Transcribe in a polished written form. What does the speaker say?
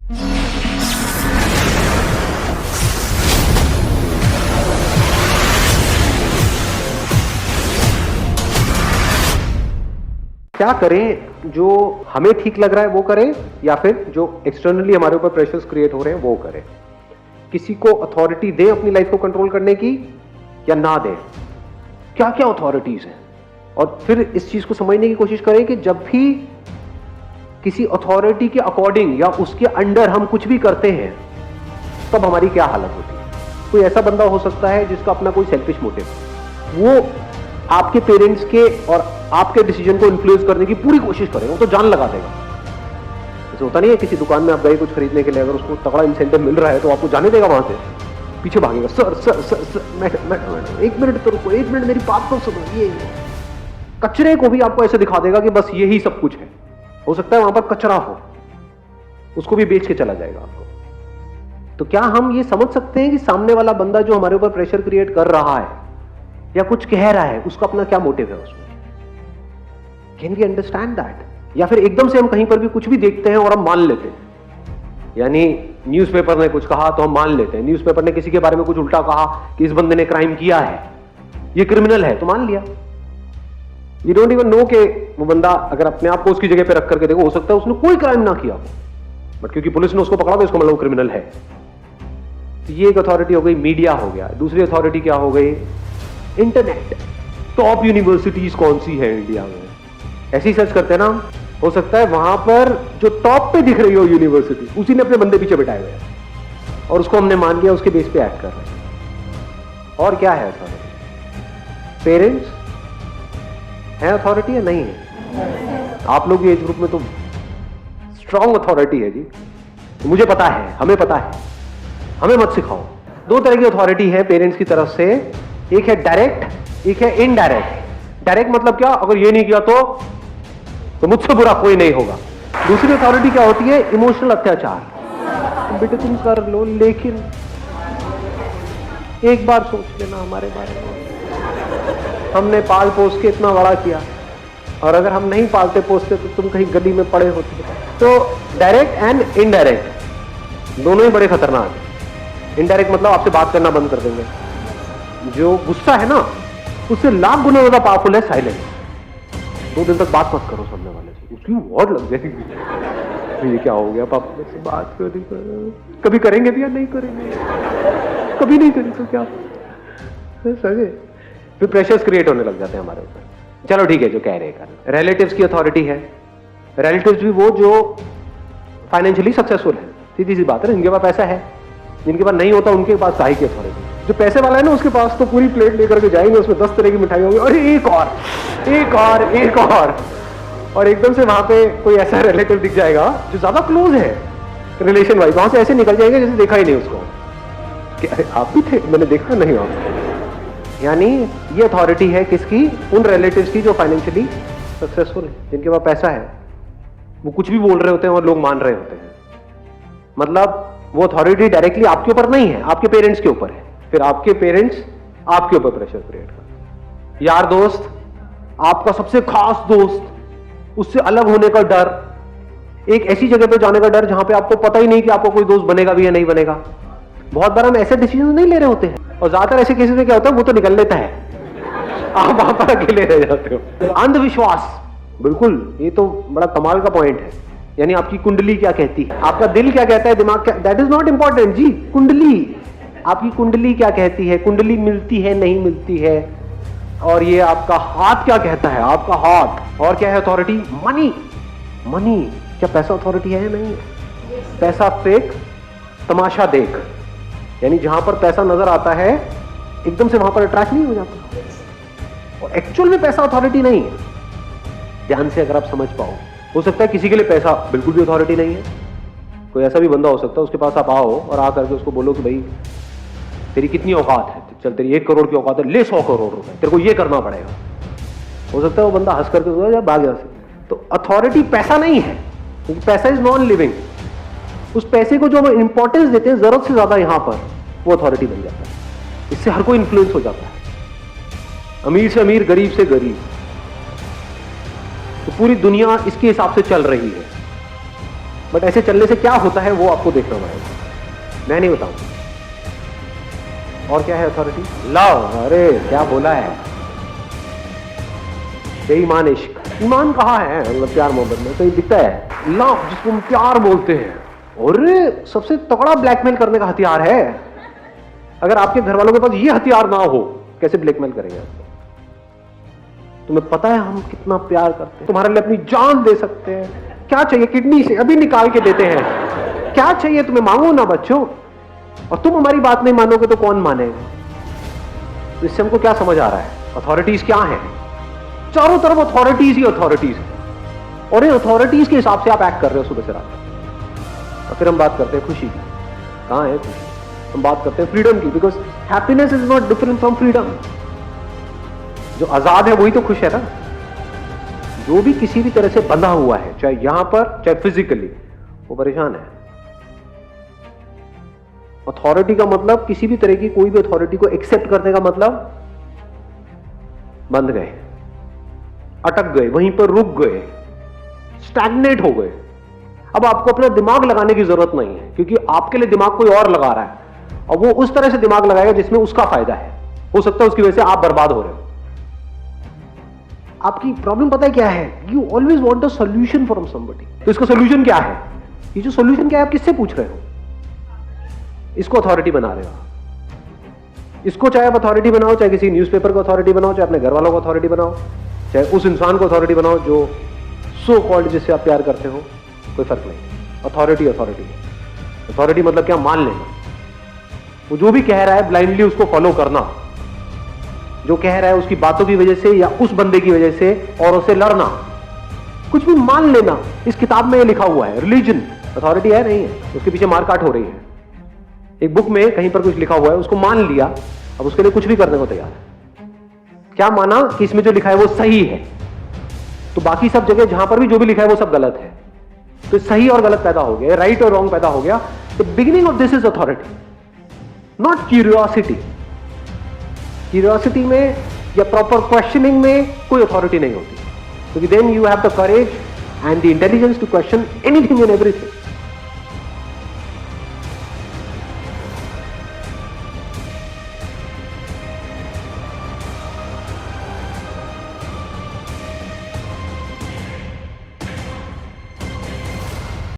क्या करें? जो हमें ठीक लग रहा है वो करें, या फिर जो एक्सटर्नली हमारे ऊपर प्रेशर्स क्रिएट हो रहे हैं वो करें? किसी को अथॉरिटी दें अपनी लाइफ को कंट्रोल करने की या ना दें? क्या क्या अथॉरिटीज हैं? और फिर इस चीज को समझने की कोशिश करें कि जब भी किसी अथॉरिटी के अकॉर्डिंग या उसके अंडर हम कुछ भी करते हैं तब हमारी क्या हालत होती है। कोई ऐसा बंदा हो सकता है जिसका अपना कोई सेल्फिश मोटिव, वो आपके पेरेंट्स के और आपके डिसीजन को इन्फ्लुएंस करने की पूरी कोशिश करेगा, वो तो जान लगा देगा। जैसे होता नहीं है, किसी दुकान में आप गए कुछ खरीदने के लिए, अगर उसको तगड़ा इंसेंटिव मिल रहा है तो आपको जाने देगा, वहां से पीछे भागेगा, sir sir sir, sir madam एक मिनट तो रुको, एक मिनट मेरी बात तो सुनो। ये कचरे को भी आपको ऐसे दिखा देगा कि बस यही सब कुछ है। हो सकता है वहां पर कचरा हो, उसको भी बेच के चला जाएगा आपको। तो क्या हम ये समझ सकते हैं कि सामने वाला बंदा जो हमारे ऊपर प्रेशर क्रिएट कर रहा है या कुछ कह रहा है, उसका अपना क्या मोटिव है उसमें? Can we understand that? या फिर एकदम से हम कहीं पर भी कुछ भी देखते हैं और हम मान लेते हैं, यानी न्यूज़पेपर ने कुछ कहा तो हम मान लेते हैं, न्यूज़पेपर ने किसी के बारे में कुछ उल्टा कहा कि इस बंदे ने क्राइम किया है, ये क्रिमिनल है, तो मान लिया। यू डोंट इवन नो कि वो बंदा अगर अपने आप को उसकी जगह पे रख करके देखो, हो सकता है उसने कोई क्राइम ना किया हो, बट क्योंकि पुलिस ने उसको पकड़ा तो इसको मतलब क्रिमिनल है। तो ये एक अथॉरिटी हो गई, मीडिया हो गया। दूसरी अथॉरिटी क्या हो गई? इंटरनेट। टॉप यूनिवर्सिटीज कौन सी है इंडिया में? ऐसे ही सर्च करते हैं ना, हो सकता है वहां पर जो टॉप पे दिख रही हो यूनिवर्सिटी, उसी ने अपने बंदे पीछे बैठाए हुए हैं और उसको हमने मान लिया, उसके बेस पे एक्ट कर रहे हैं। और क्या है अथॉरिटी? पेरेंट्स है अथॉरिटी या नहीं है? आप लोग एज ग्रुप में तो स्ट्रॉन्ग अथॉरिटी है जी, मुझे पता है, हमें पता है, हमें मत सिखाओ। दो तरह की अथॉरिटी है पेरेंट्स की तरफ से, एक है डायरेक्ट, एक है इनडायरेक्ट। डायरेक्ट मतलब क्या? अगर ये नहीं किया तो मुझसे बुरा कोई नहीं होगा। दूसरी अथॉरिटी क्या होती है? इमोशनल अत्याचार। बेटे तुम कर लो, लेकिन एक बार सोच लेना हमारे बारे में, हमने पाल पोस के इतना बड़ा किया, और अगर हम नहीं पालते पोसते तो तुम कहीं गली में पड़े होते। तो डायरेक्ट एंड इनडायरेक्ट दोनों ही बड़े खतरनाक हैं। इनडायरेक्ट मतलब आपसे बात करना बंद कर देंगे। जो गुस्सा है ना, उससे लाख गुना ज्यादा पावरफुल है साइलेंस। 2 दिन तक बात मत करो सामने वाले से, उसकी वॉट लग जाएगी। ये क्या हो गया, पापा से बात कभी करेंगे भी या नहीं करेंगे? कभी नहीं करें तो क्या सगे? फिर प्रेशर्स क्रिएट होने लग जाते हैं हमारे ऊपर। चलो ठीक है, जो कह रहे हैं। रिलेटिव्स की अथॉरिटी है। रिलेटिव्स भी वो जो फाइनेंशियली सक्सेसफुल है, सीधी सी बात है, जिनके पास पैसा है। जिनके पास नहीं होता उनके पास काहे की अथॉरिटी? जो पैसे वाला है ना, उसके पास तो पूरी प्लेट लेकर के जाएंगे, उसमें 10 तरह की मिठाई होगी, और एक और एक और एक और एकदम से वहां पे कोई ऐसा रिलेटिव दिख जाएगा जो ज्यादा क्लोज है रिलेशन वाइज, वहां से ऐसे निकल जाएंगे जैसे देखा ही नहीं उसको कि अरे आप भी थे, मैंने देखा नहीं आप। यानी ये अथॉरिटी है किसकी? उन रिलेटिव्स की जो फाइनेंशियली सक्सेसफुल है, जिनके पास पैसा है। वो कुछ भी बोल रहे होते हैं और लोग मान रहे होते हैं। मतलब वो अथॉरिटी डायरेक्टली आपके ऊपर नहीं है, आपके पेरेंट्स के ऊपर है। फिर आपके पेरेंट्स आपके ऊपर प्रेशर क्रिएट करते। यार दोस्त, आपका सबसे खास दोस्त, उससे अलग होने का डर, एक ऐसी जगह पे जाने का डर जहां पे आपको पता ही नहीं कि आपको कोई दोस्त बनेगा भी या नहीं बनेगा। बहुत बार हम ऐसे डिसीजन नहीं ले रहे होते हैं, और ज्यादातर ऐसे केसेस में क्या होता है, वो तो निकल लेता है, आप वहां पर अकेले रह जाते हो। अंधविश्वास, बिल्कुल, ये तो बड़ा कमाल का पॉइंट है। यानी आपकी कुंडली क्या कहती है, आपका दिल क्या कहता है, दिमाग क्या, दैट इज नॉट इंपॉर्टेंट जी। कुंडली, आपकी कुंडली क्या कहती है, कुंडली मिलती है नहीं मिलती है, और ये आपका हाथ क्या कहता है, आपका हाथ। और क्या है अथॉरिटी? मनी। मनी, क्या पैसा अथॉरिटी है? नहीं। पैसा फेक, तमाशा देख। यानी जहां पर पैसा नजर आता है एकदम से वहां पर अट्रैक्ट नहीं हो जाता, और एक्चुअल में पैसा अथॉरिटी नहीं है। ध्यान से अगर आप समझ पाओ, हो सकता है किसी के लिए पैसा बिल्कुल भी अथॉरिटी नहीं है। कोई ऐसा भी बंदा हो सकता है, उसके पास आप आओ और आ करके उसको बोलो कि भाई तेरी कितनी औकात है, चल तेरी 1 करोड़ की औकात है, ले 100 करोड़ रुपए, तेरे को ये करना पड़ेगा। हो सकता है वो बंदा हंस करके भाग जाए। तो अथॉरिटी पैसा नहीं है, क्योंकि पैसा इज नॉन लिविंग। उस पैसे को जो हम इंपॉर्टेंस देते हैं जरूरत से ज्यादा, यहां पर वो अथॉरिटी बन जाता है। इससे हर कोई इन्फ्लुएंस हो जाता है, अमीर से अमीर, गरीब से गरीब। तो पूरी दुनिया इसके हिसाब से चल रही है। बट ऐसे चलने से क्या होता है वो आपको देखना पड़ेगा, मैं नहीं बताऊंगा। और क्या है अथॉरिटी? लव। अरे क्या बोला है, बेईमान इश्क। ईमान कहाँ है मतलब प्यार मोहब्बत में? तो ये दिखता है लव, जिसको हम प्यार बोलते हैं, और सबसे तगड़ा ब्लैकमेल करने का हथियार है। अगर आपके घर वालों के पास ये हथियार ना हो, कैसे ब्लैकमेल करेंगे आपको? तुम्हें पता है हम कितना प्यार करते हैं, तुम्हारे लिए अपनी जान दे सकते हैं। क्या चाहिए? किडनी से अभी निकाल के देते हैं। क्या चाहिए तुम्हें? मांगो ना बच्चों। और तुम हमारी बात नहीं मानोगे तो कौन मानेगा? तो इससे हमको क्या समझ आ रहा है? अथॉरिटीज क्या है? चारों तरफ अथॉरिटीज ही अथॉरिटीज है, और इन अथॉरिटीज के हिसाब से आप एक्ट कर रहे हो सुबह से रात तक। और फिर हम बात करते हैं खुशी की। कहां है खुशी? हम बात करते हैं फ्रीडम की, because happiness is not different from freedom. जो आजाद है वही तो खुश है ना। जो भी किसी भी तरह से बंधा हुआ है, चाहे यहां पर चाहे फिजिकली, वो परेशान है। अथॉरिटी का मतलब, किसी भी तरह की कोई भी अथॉरिटी को एक्सेप्ट करने का मतलब, बंध गए, अटक गए, वहीं पर रुक गए, स्टैग्नेट हो गए। अब आपको अपना दिमाग लगाने की जरूरत नहीं है, क्योंकि आपके लिए दिमाग कोई और लगा रहा है, और वो उस तरह से दिमाग लगाएगा जिसमें उसका फायदा है। हो सकता है उसकी वजह से आप बर्बाद हो रहे हो। आपकी प्रॉब्लम पता है क्या है? You always want a solution from somebody. तो इसका सॉल्यूशन क्या है? ये जो सॉल्यूशन क्या है, आप किससे पूछ रहे हो? इसको अथॉरिटी बना रहे हो। इसको चाहे आप अथॉरिटी बनाओ, चाहे किसी न्यूज़पेपर को अथॉरिटी बनाओ, चाहे अपने घर वालों को अथॉरिटी बनाओ, चाहे उस इंसान को अथॉरिटी बनाओ जो सो कॉल्ड जिससे आप प्यार करते हो, कोई फर्क नहीं। अथॉरिटी अथॉरिटी है। अथॉरिटी मतलब क्या? मान लेना। वो जो भी कह रहा है ब्लाइंडली उसको फॉलो करना, जो कह रहा है उसकी बातों की वजह से या उस बंदे की वजह से और उससे लड़ना, कुछ भी मान लेना। इस किताब में ये लिखा हुआ है। रिलीजन अथॉरिटी है नहीं है, उसके पीछे मारकाट हो रही है। एक बुक में कहीं पर कुछ लिखा हुआ है, उसको मान लिया, अब उसके लिए कुछ भी करने को तैयार है। क्या माना? कि इसमें जो लिखा है वो सही है, तो बाकी सब जगह जहां पर भी जो भी लिखा है वो सब गलत है। तो सही और गलत पैदा हो गया, राइट और रॉन्ग पैदा हो गया। The beginning of this is authority, not curiosity. Curiosity में या प्रॉपर क्वेश्चनिंग में कोई अथॉरिटी नहीं होती, क्योंकि then you have the courage and the intelligence to question anything and everything.